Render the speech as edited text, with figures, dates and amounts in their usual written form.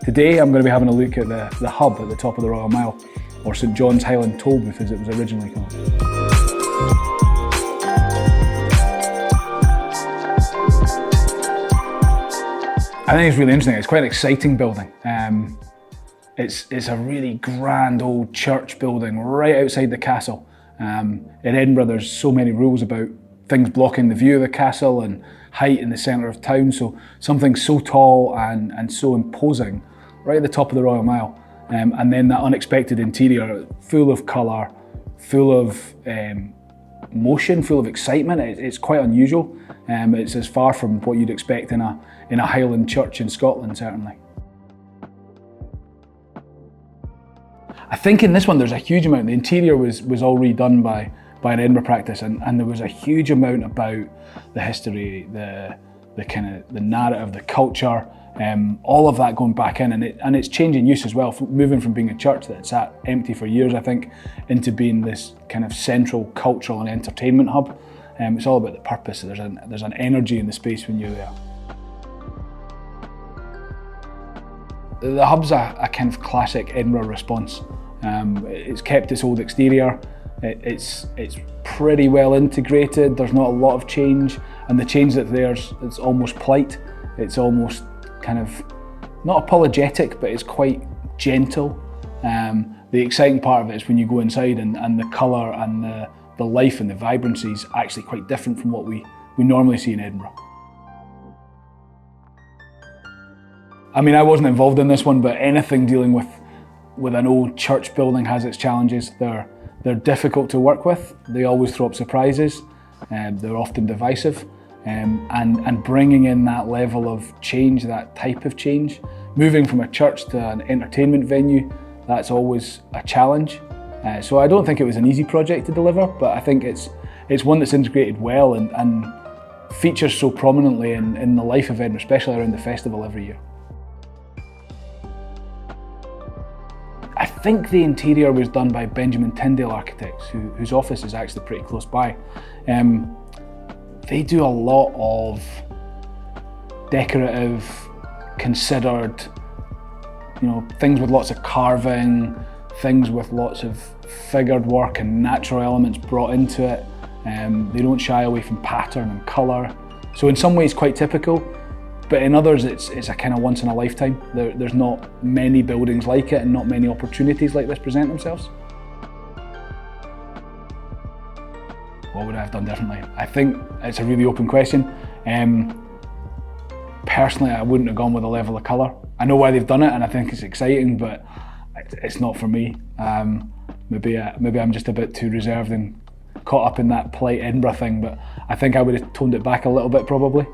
Today I'm going to be having a look at the hub at the top of the Royal Mile, or St John's Highland Toll Booth as it was originally called. I think it's really interesting. It's quite an exciting building. It's a really grand old church building right outside the castle. In Edinburgh there's so many rules about things blocking the view of the castle and height in the centre of town, so something so tall and so imposing right at the top of the Royal Mile, and then that unexpected interior full of colour, full of motion, full of excitement. It's quite unusual. It's as far from what you'd expect in a Highland church in Scotland, certainly. I think in this one there's a huge amount. The interior was all redone by an Edinburgh practice, and there was a huge amount about the history, the narrative, the culture, all of that going back in, and it's changing use as well, moving from being a church that sat empty for years, I think, into being this kind of central cultural and entertainment hub. It's all about the purpose. There's an energy in the space when you're there. The hub's a kind of classic Edinburgh response. It's kept its old exterior. It's pretty well integrated. There's not a lot of change, and the change that's there is almost polite. It's almost kind of not apologetic, but it's quite gentle. The exciting part of it is when you go inside and the colour and the life and the vibrancy is actually quite different from what we normally see in Edinburgh. I mean, I wasn't involved in this one, but anything dealing with an old church building has its challenges. They're difficult to work with. They always throw up surprises. They're often divisive. And bringing in that level of change, that type of change, moving from a church to an entertainment venue, that's always a challenge. So I don't think it was an easy project to deliver, but I think it's one that's integrated well and features so prominently in the life of Edinburgh, especially around the festival every year. I think the interior was done by Benjamin Tyndale Architects, whose office is actually pretty close by. They do a lot of decorative, considered, things with lots of carving, things with lots of figured work and natural elements brought into it. They don't shy away from pattern and colour. So in some ways quite typical, but in others it's a kind of once in a lifetime. There's not many buildings like it and not many opportunities like this present themselves. What would I have done differently? I think it's a really open question. Personally, I wouldn't have gone with a level of colour. I know why they've done it and I think it's exciting, but it's not for me. Maybe I'm just a bit too reserved and caught up in that polite Edinburgh thing, but I think I would have toned it back a little bit probably.